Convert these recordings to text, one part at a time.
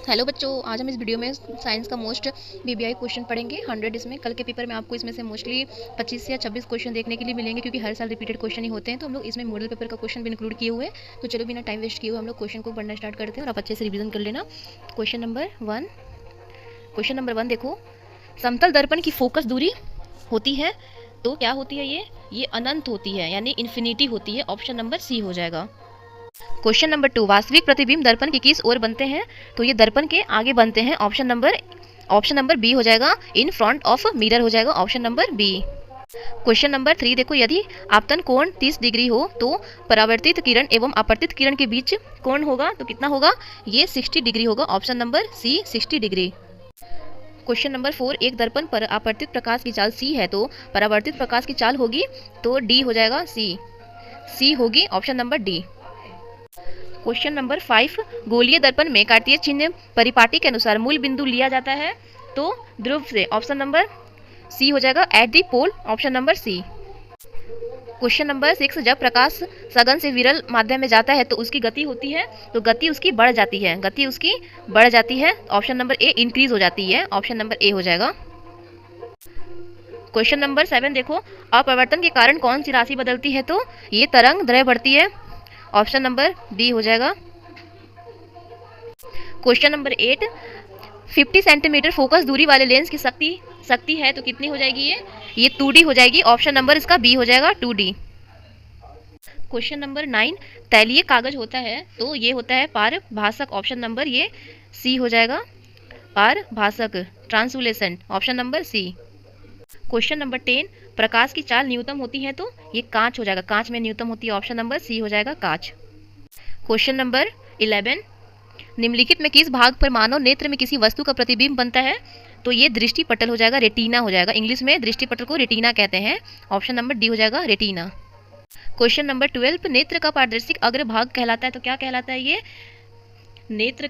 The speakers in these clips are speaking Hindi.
हेलो बच्चों, आज हम इस वीडियो में साइंस का मोस्ट बीबीआई क्वेश्चन पढ़ेंगे 100 इसमें। कल के पेपर में आपको इसमें से मोस्टली 25 या 26 क्वेश्चन देखने के लिए मिलेंगे, क्योंकि हर साल रिपीटेड क्वेश्चन ही होते हैं। तो हम लोग इसमें मॉडल पेपर का क्वेश्चन भी इंक्लूड किए हुए हैं। तो चलो बिना टाइम वेस्ट किए हुए हम लोग क्वेश्चन को पढ़ना स्टार्ट करते हैं और आप अच्छे से रिविजन कर लेना। क्वेश्चन नंबर वन देखो, समतल दर्पण की फोकस दूरी होती है तो क्या होती है? ये अनंत होती है, यानी इन्फिनिटी होती है। ऑप्शन नंबर सी हो जाएगा। क्वेश्चन नंबर 2, वास्तविक प्रतिबिंब दर्पण के किस ओर बनते हैं? तो ये दर्पण के आगे बनते हैं। ऑप्शन नंबर बी हो जाएगा, इन फ्रंट ऑफ मिरर हो जाएगा option number B. Question number 3 देखो, यदि आपतन कोण 30 डिग्री हो तो परावर्तित किरण एवं आपतित किरण के बीच कोण होगा तो कितना होगा? ये 60 डिग्री होगा option number C 60 degree. Question number 4, एक दर्पण पर आपतित प्रकाश की चाल सी है तो परावर्तित प्रकाश की चाल होगी तो डी हो जाएगा, सी होगी option number D. Question number 5, गोलीय दर्पण में कार्तीय चिन्ह परिपाटी के अनुसार मूल बिंदु लिया जाता है तो ध्रुव से ऑप्शन नंबर सी हो जाएगा, at the pole option number C. Question number 6, जब प्रकाश सघन से विरल माध्यम में जाता है तो उसकी गति होती है तो गति उसकी बढ़ जाती है ऑप्शन नंबर ए इंक्रीज हो जाती है ऑप्शन नंबर ए हो जाएगा। क्वेश्चन नंबर 7 देखो, अपवर्तन के कारण कौन सी राशि बदलती है? तो ये तरंग दैर्घ्य बढ़ती है ऑप्शन नंबर डी हो जाएगा। क्वेश्चन नंबर 8, 50 सेंटीमीटर फोकस दूरी वाले लेंस की शक्ति है तो कितनी हो जाएगी? ये 2D हो जाएगी ऑप्शन नंबर इसका बी हो जाएगा, 2D। क्वेश्चन नंबर 9, तैलीय कागज होता है तो ये होता है पारभासक ऑप्शन नंबर ये सी हो जाएगा, पारभासक translucent option number C. Question number 10, प्रकाश की चाल न्यूनतम होती है तो ये कांच हो जाएगा, कांच में न्यूनतम होती है ऑप्शन नंबर सी हो जाएगा, कांच। क्वेश्चन नंबर 11, निम्नलिखित में किस भाग पर मानव नेत्र में किसी वस्तु का प्रतिबिंब बनता है? तो ये दृष्टि पटल हो जाएगा, रेटिना हो जाएगा। इंग्लिश में दृष्टि पटल को रेटिना कहते हैं ऑप्शन नंबर डी हो जाएगा, रेटिना। क्वेश्चन नंबर 12, नेत्र का पारदर्शिक अग्रभाग कहलाता है तो क्या कहलाता है? ये नेत्र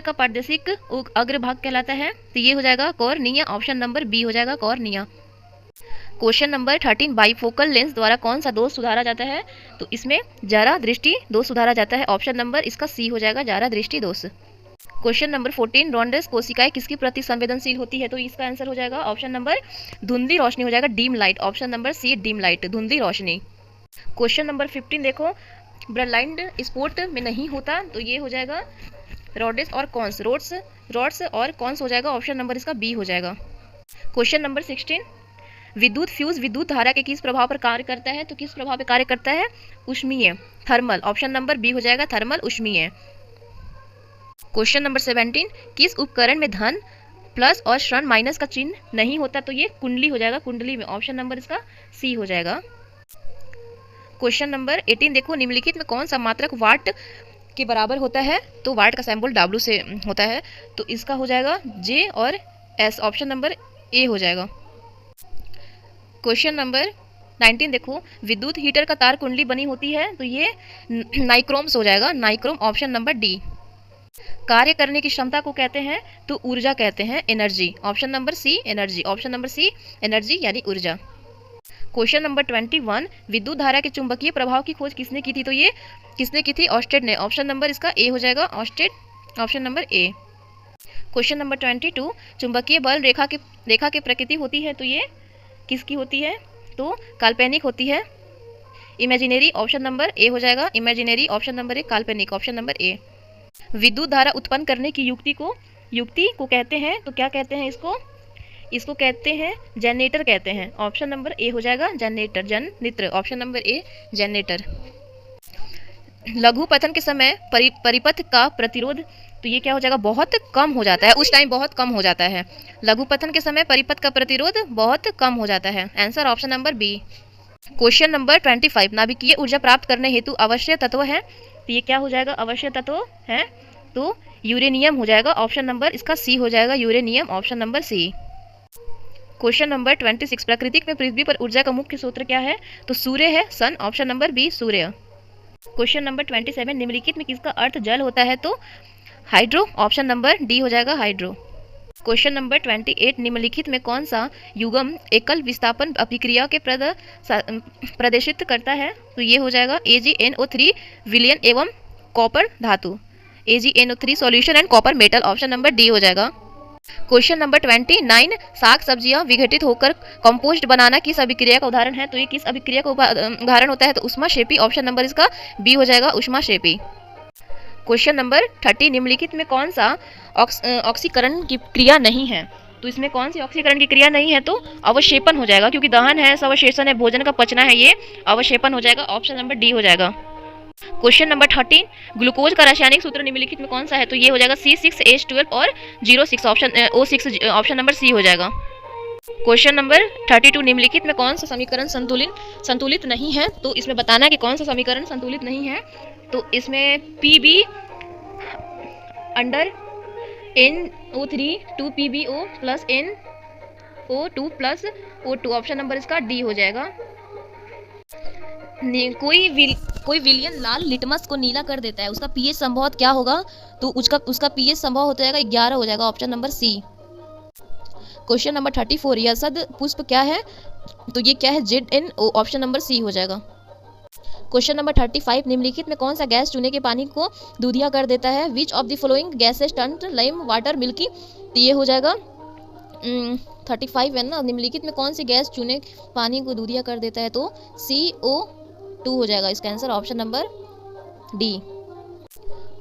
का पारदर्शिक अग्रभाग कहलाता है तो ये हो जाएगा कॉर्निया ऑप्शन नंबर बी हो जाएगा, cornea. Question number 13, bifocal lens द्वारा कौन सा दोष सुधारा जाता है? तो इसमें जारा दृष्टि दोष सुधारा जाता है ऑप्शन नंबर इसका सी हो जाएगा, जारा दृष्टि दोष। क्वेश्चन नंबर 14, रॉन्डस कोशिकाएं किसके प्रति संवेदनशील होती है? तो इसका आंसर हो जाएगा ऑप्शन नंबर धुंधली रोशनी हो जाएगा, dim light option number C, dim light धुंधली रोशनी। क्वेश्चन नंबर 15 देखो, ब्लाइंड स्पॉट में नहीं होता तो ये हो जाएगा रोड्स और कॉन्स, रोड्स और कॉन्स हो जाएगा ऑप्शन नंबर इसका बी हो जाएगा। क्वेश्चन नंबर 16, विद्युत फ्यूज विद्युत धारा के किस प्रभाव पर कार्य करता है? तो किस प्रभाव पर कार्य करता है? ऊष्मीय, थर्मल ऑप्शन नंबर बी हो जाएगा, थर्मल ऊष्मीय। क्वेश्चन नंबर 17, किस उपकरण में धन प्लस और ऋण माइनस का चिन्ह नहीं होता? तो ये कुंडली हो जाएगा, कुंडली में ऑप्शन नंबर इसका सी हो जाएगा। क्वेश्चन नंबर 18 देखो, निम्नलिखित में कौन सा मात्रक वाट के बराबर होता है? तो वाट का सिंबल W से होता है तो इसका हो जाएगा जे और एस ऑप्शन नंबर ए हो जाएगा। क्वेश्चन नंबर 19 देखो, विद्युत हीटर का तार कुंडली बनी होती है तो ये नाइक्रोम्स हो जाएगा, नाइक्रोम ऑप्शन नंबर डी। कार्य करने की क्षमता को कहते हैं तो ऊर्जा कहते हैं, energy option number C, energy option number C, energy यानी ऊर्जा। क्वेश्चन नंबर 21, विद्युत धारा के चुंबकीय प्रभाव की खोज किसने की थी? तो ये किसने की थी? ऑस्टेड ने ऑप्शन नंबर इसका ए हो जाएगा, Oersted option number A. Question number 22, चुंबकीय बल रेखा की प्रकृति होती है तो ये किसकी होती है? तो काल्पनिक होती है, इमेजिनरी ऑप्शन नंबर ए हो जाएगा, इमेजिनरी ऑप्शन नंबर ए, काल्पनिक ऑप्शन नंबर ए। विद्युत धारा उत्पन्न करने की युक्ति को कहते हैं तो क्या कहते हैं? इसको कहते हैं जनरेटर कहते हैं ऑप्शन नंबर ए हो जाएगा, जनरेटर, जननित्र ऑप्शन नंबर ए, जनरेटर। लघु पतन के समय परिपथ का प्रतिरोध तो ये क्या हो जाएगा? बहुत कम हो जाता है, उस टाइम बहुत कम हो जाता है। लघु पतन के समय परिपथ का प्रतिरोध बहुत कम हो जाता है, answer option number B. Question number 25, नाभिकीय ऊर्जा प्राप्त करने हेतु आवश्यक तत्व है तो ये क्या हो जाएगा? आवश्यक तत्व है तो यूरेनियम हो जाएगा ऑप्शन नंबर इसका सी हो जाएगा, uranium option number C. Question number 26, प्रकृति में पृथ्वी पर ऊर्जा का मुख्य स्रोत क्या है? तो सूर्य है, सन ऑप्शन नंबर बी, सूर्य। क्वेश्चन नंबर 27, निम्नलिखित में किसका अर्थ जल होता है? तो हाइड्रो ऑप्शन नंबर डी हो जाएगा, हाइड्रो। क्वेश्चन नंबर 28, निम्नलिखित में कौन सा युग्म एकल विस्थापन अभिक्रिया के प्रदर्शित करता है? तो ये हो जाएगा AgNO3 विलयन एवं कॉपर धातु, AgNO3 solution and copper metal, option number D हो जाएगा। क्वेश्चन नंबर 29, साग सब्जियां विघटित होकर कंपोस्ट बनाना किस अभिक्रिया का उदाहरण है? तो ये किस अभिक्रिया का उदाहरण होता है? तो ऊष्माक्षेपी, ऑप्शन नंबर इसका बी हो जाएगा, ऊष्माक्षेपी। क्वेश्चन नंबर 30, निम्नलिखित में कौन सा ऑक्सीकरण की क्रिया नहीं है? तो इसमें कौन सी ऑक्सीकरण की क्रिया नहीं है? तो अवक्षेपण हो जाएगा, क्योंकि दहन है, अवशेषण है, भोजन का पचना है, ये अवक्षेपण हो जाएगा, ऑप्शन नंबर डी हो जाएगा। क्वेश्चन नंबर 13, ग्लूकोज का रासायनिक सूत्र निम्नलिखित में कौन सा है? तो ये हो जाएगा C6H12 और 06, option O6, option number C हो जाएगा। क्वेश्चन नंबर 32, निम्नलिखित में कौन सा समीकरण संतुलित नहीं है? तो इसमें बताना है कि कौन सा समीकरण संतुलित नहीं है। तो इसमें PB under NO3 2PbO plus NO2 plus O2, option number इसका डी हो जाएगा। कोई विलियन लाल लिटमस को नीला कर देता है, उसका पीएच संभवत क्या होगा? तो उसका पीएच संभव हो जाएगा 11 हो जाएगा, option number C. Question number 34, यसद पुष्प क्या है? तो ये क्या है? ZNO, ऑप्शन नंबर सी हो जाएगा। क्वेश्चन नंबर 35, निम्नलिखित में कौन सा गैस चूने के पानी को दूधिया कर देता है? Which of the following gases turn lime water milky? तो ये हो जाएगा 35 है ना। निम्नलिखित में कौन सी गैस चूने पानी को दूधिया कर देता है? तो CO2 हो जाएगा इसका answer, option number D.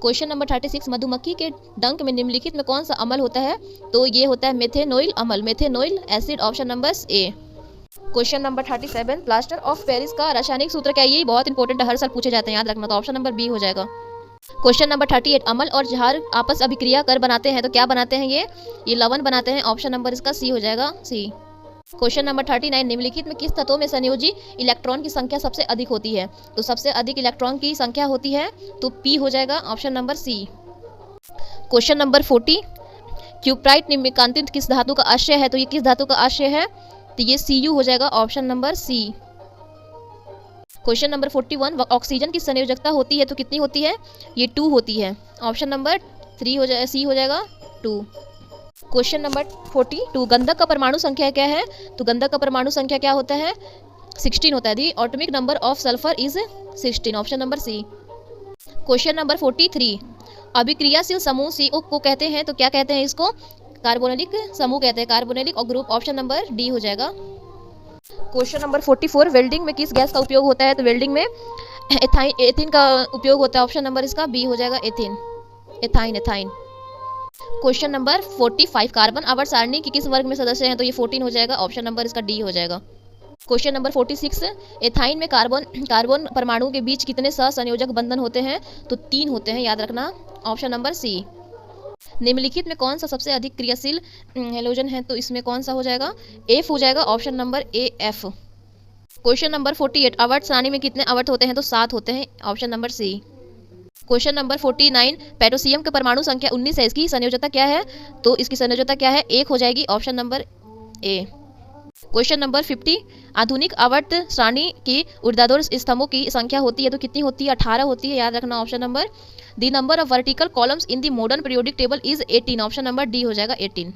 Question number 36, मधुमक्खी के डंक में निम्नलिखित में कौन सा अम्ल होता है? तो ये होता है मेथेनोइल अम्ल, methanoyl acid, option number A. Question number 37, plaster of Paris का रासायनिक सूत्र क्या है? ये बहुत इंपॉर्टेंट है, हर साल पूछे जाते हैं, याद रखना। तो ऑप्शन नंबर बी हो जाएगा। क्वेश्चन नंबर 38, अम्ल और क्षार आपस अभिक्रिया कर बनाते हैं, तो क्या बनाते हैं? ये लवण बनाते हैं, ऑप्शन नंबर इसका सी हो जाएगा, सी। क्वेश्चन नंबर 39, निम्नलिखित में किस तत्वों में संयोजी इलेक्ट्रॉन की संख्या सबसे अधिक होती है? तो सबसे अधिक इलेक्ट्रॉन की संख्या होती है तो पी हो जाएगा, option number C. Question number 40, cuprite निम्नलिखित किस धातु का आश्रय है? तो ये किस धातु का आश्रय है? तो ये Cu हो जाएगा, option number C. Question number 41, oxygen की संयोजकता होती है तो कितनी होती है? ये 2 होती है, ऑप्शन नंबर 3 हो जाएगा, सी हो जाएगा 2। क्वेश्चन नंबर 42, गंधक का परमाणु संख्या क्या है? तो गंधक का परमाणु संख्या क्या होता है? 16 होता है। The atomic number of sulphur is 16, option number C. Question number 43, अभिक्रियाशील समूह CO को कहते हैं, तो क्या कहते हैं इसको? कार्बोनिलिक समूह कहते हैं, कार्बोनिलिक और ग्रुप, ऑप्शन नंबर डी हो जाएगा। क्वेश्चन नंबर 44, वेल्डिंग में किस गैस का उपयोग होता है? तो वेल्डिंग में एथिन का उपयोग होता है, ऑप्शन नंबर इसका बी हो जाएगा, एथाइन। क्वेश्चन नंबर 45, कार्बन आवर्त सारणी की किस वर्ग में सदस्य हैं? तो ये 14 हो जाएगा, ऑप्शन नंबर इसका डी हो जाएगा। क्वेश्चन नंबर 46, एथाइन में कार्बन परमाणु के बीच कितने सहसंयोजक बंधन होते हैं? तो 3 होते हैं, याद रखना, ऑप्शन नंबर सी। निम्नलिखित में कौन सा सबसे अधिक क्रियाशील हेलोजन है? तो इसमें कौन सा हो जाएगा? एफ हो जाएगा, option number A F. Question number 48, आवर्त सारणी में कितने आवर्त होते हैं? तो 7 होते हैं, option number C. Question number 49, potassium के परमाणु संख्या 19 है, इसकी संयोजकता क्या है? तो इसकी संयोजकता क्या है? 1 हो जाएगी, option number A. Question number 50, आधुनिक आवर्त सारणी की ऊर्ध्वाधर स्तंभों की संख्या होती है तो कितनी होती है? 18 होती है, याद रखना, option number. The number of vertical columns in the modern periodic table is 18, option number D हो जाएगा, 18।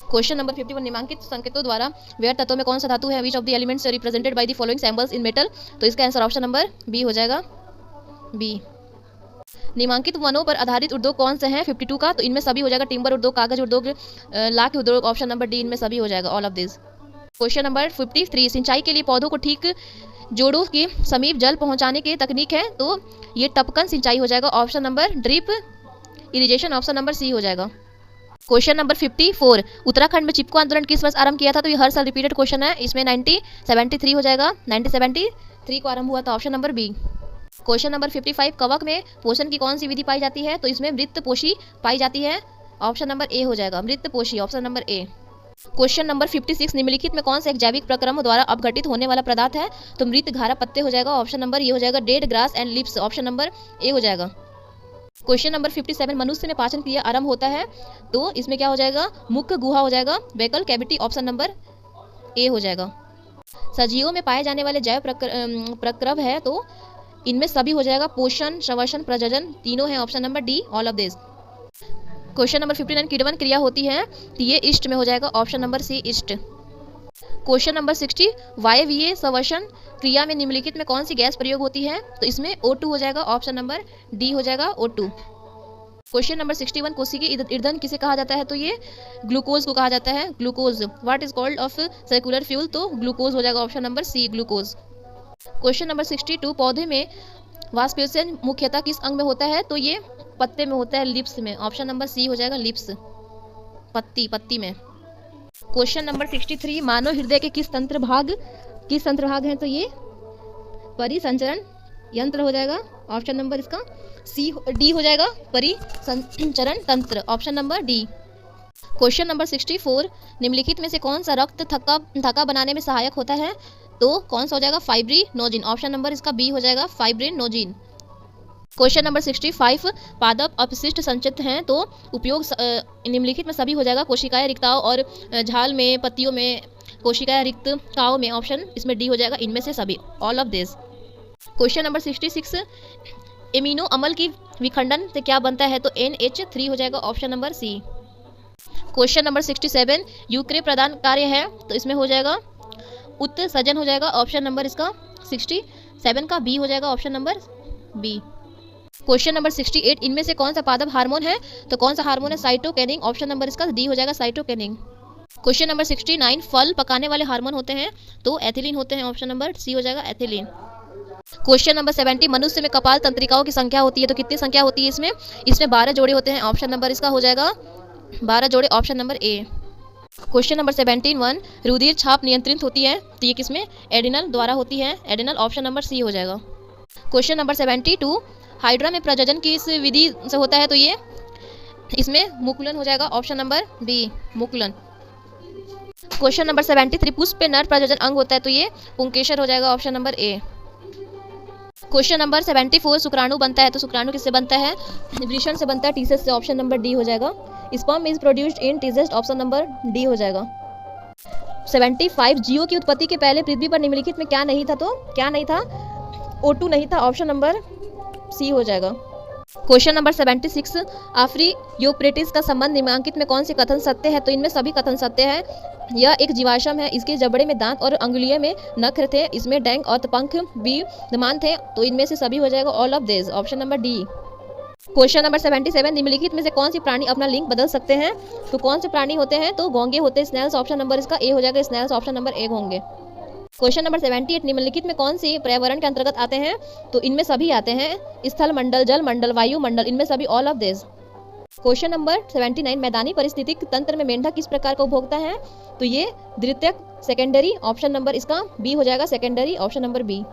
क्वेश्चन नंबर 51, निम्नलिखित संकेतों द्वारा व्यय तत्वों में कौन सा धातु है? Which of the elements represented by the following symbols in metal? तो इसका आंसर ऑप्शन नंबर बी हो जाएगा, बी। निम्नांकित वनों पर आधारित उद्योग कौन से हैं? 52 का, तो इनमें सभी हो जाएगा टिम्बर उद्योग, कागज उद्योग, लाख उद्योग, ऑप्शन नंबर डी, इनमें सभी हो जाएगा, all of this. Question number 53, सिंचाई के लिए पौधों को ठीक जोड़ों के समीप जल पहुंचाने की तकनीक है, तो ये टपकन सिंचाई हो जाएगा, option number drip irrigation, option number C हो जाएगा। क्वेश्चन नंबर 54, उत्तराखंड में चिपको आंदोलन किस वर्ष आरंभ किया था? तो ये हर साल रिपीटेड क्वेश्चन है, इसमें 1973 हो जाएगा, 1973 को आरंभ हुआ था, option number B. Question number 55, कवक में पोषण की कौन सी विधि पाई जाती है? तो इसमें मृतपोषी पाई जाती है, ऑप्शन नंबर ए हो जाएगा, मृतपोषी, option number A. Question number 56, निम्नलिखित में कौन सा एक जैविक प्रक्रम द्वारा अपघटित होने वाला पदार्थ है? तो मृत घारा पत्ते हो जाएगा, ऑप्शन नंबर ये हो जाएगा, dead grass and lips, option number A हो जाएगा। क्वेश्चन नंबर 57, मनुष्य में पाचन क्रिया आरंभ होता है, तो इसमें क्या हो जाएगा? मुख गुहा हो जाएगा, वेकल कैविटी, ऑप्शन नंबर ए हो जाएगा। सजीवों में पाए जाने वाले जैव प्रक्रम है, तो इनमें सभी हो जाएगा, पोषण, श्वसन, प्रजनन, तीनों है, option number D, all of this. Question number 59, किण्वन क्रिया होती है, तो ये ईस्ट में हो जाएगा, option number C, yeast. Question number 60, वायवीय श्वसन क्रिया में निम्नलिखित में कौन सी गैस प्रयोग होती है? तो इसमें O2 हो जाएगा, ऑप्शन नंबर डी हो जाएगा, O2। क्वेश्चन नंबर 61, कोशिकीय ईंधन किसे कहा जाता है? तो ये ग्लूकोज को कहा जाता है। Glucose what is called of circular fuel? तो ग्लूकोज हो जाएगा option number C, glucose. Question number 62, पौधे में वाष्पोत्सर्जन मुख्यतः किस अंग में होता है? तो ये पत्ते में होता है, लिप्स में। ऑप्शन नंबर सी हो जाएगा, लिप्स, पत्ती में। क्वेश्चन नंबर 63, मानव हृदय के किस तंत्र भाग हैं? तो ये परिसंचरण यंत्र हो जाएगा। ऑप्शन नंबर इसका डी हो जाएगा, परिसंचरण तंत्र, option number D. Question number 64, निम्नलिखित में से कौन सा रक्त थक्का बनाने में सहायक होता है? तो कौन सा हो जाएगा? फाइब्रिनोजिन, ऑप्शन नंबर इसका बी हो जाएगा, फाइब्रिनोजिन। क्वेश्चन नंबर 65, पादप अपशिष्ट संचित हैं, तो उपयोग निम्नलिखित में सभी हो जाएगा, कोशिकाएं रिक्ताओं और झाल में, पत्तियों में, कोशिकाएं रिक्तकाओं में, ऑप्शन इसमें डी हो जाएगा, इनमें से सभी, all of this. Question number 66, amino अम्ल की विखंडन से क्या बनता है? तो NH3 हो जाएगा, option number C. Question number 67, यूक्रे प्रदान कार्य है, तो इसमें हो जाएगा उत्सर्जन हो जाएगा, ऑप्शन नंबर इसका 67 का बी हो जाएगा, option number B. Question number 68, इनमें से कौन सा पादप हार्मोन है? तो कौन सा हार्मोन है? साइटोकिनिन, ऑप्शन नंबर इसका डी हो जाएगा, साइटोकिनिन। क्वेश्चन नंबर 69, फल पकाने वाले हार्मोन होते हैं, तो एथिलीन होते हैं, ऑप्शन नंबर सी हो जाएगा, एथिलीन। क्वेश्चन नंबर 70, मनुष्य में कपाल तंत्रिकाओं की संख्या होती है, तो कितनी संख्या होती है इसमें? 12 जोड़े होते हैं, ऑप्शन नंबर इसका हो जाएगा 12 जोड़े, option number A. Question number 71, रुधिर छाप नियंत्रित होती है, तो ये किसमें? एडिनल द्वारा होती है, एडिनल, ऑप्शन नंबर सी हो जाएगा। क्वेश्चन नंबर 72, हाइड्रा में प्रजनन किस विधि से होता है? तो ये इसमें मुकुलन हो जाएगा, ऑप्शन नंबर बी, मुकुलन। क्वेश्चन नंबर 73, पुष्प पे नर प्रजनन अंग होता है, तो ये पुंकेसर हो जाएगा, option number A. Question number 74, शुक्राणु बनता है, तो शुक्राणु किससे बनता है? वृषण से बनता है, टीसेस से, ऑप्शन नंबर डी हो जाएगा। Sperm is produced in testes, option number D हो जाएगा। 75, जियो की उत्पत्ति के पहले पृथ्वी पर निम्नलिखित में क्या नहीं था? तो क्या नहीं था? O2 नहीं था, ऑप्शन नंबर सी हो जाएगा। क्वेश्चन नंबर 76, आफ्रीयोप्रेटिस का संबंध निम्नलिखित में कौन से कथन सत्य है? तो इनमें सभी कथन सत्य है। यह एक जीवाश्म है, इसके जबड़े में दांत और अंगुलियों में नख थे, इसमें डैंग और पंख भी विद्यमान थे, तो इनमें से सभी हो जाएगा, all of this, option number D. Question number 77, निम्नलिखित में से कौन सी प्राणी अपना लिंग बदल सकते हैं? तो कौन से प्राणी होते हैं? तो घोंगे होते हैं, स्नेल्स, ऑप्शन नंबर इसका ए हो जाएगा, स्नेल्स, ऑप्शन नंबर ए होंगे। क्वेश्चन नंबर 78, निम्नलिखित में कौन से पर्यावरण के अंतर्गत आते हैं? तो इनमें सभी आते हैं, स्थल मंडल, जल मंडल, वायु मंडल, इनमें सभी, all of this. Question number 79, मैदानी परिस्थितिक तंत्र में मेंढक किस प्रकार का उपभोक्ता है? तो ये द्वितीयक, सेकेंडरी, ऑप्शन नंबर इसका बी हो जाएगा, सेकेंडरी, ऑप्शन नंबर बी।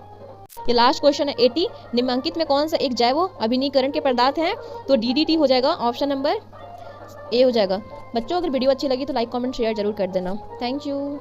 ये लास्ट क्वेश्चन है 80, निम्नलिखित में कौन सा एक जैव अभिनीकरण के पदार्थ है? तो DDT हो जाएगा, ऑप्शन नंबर ए हो जाएगा। बच्चों, अगर वीडियो अच्छी लगी तो लाइक, कमेंट, शेयर जरूर कर देना। Thank you.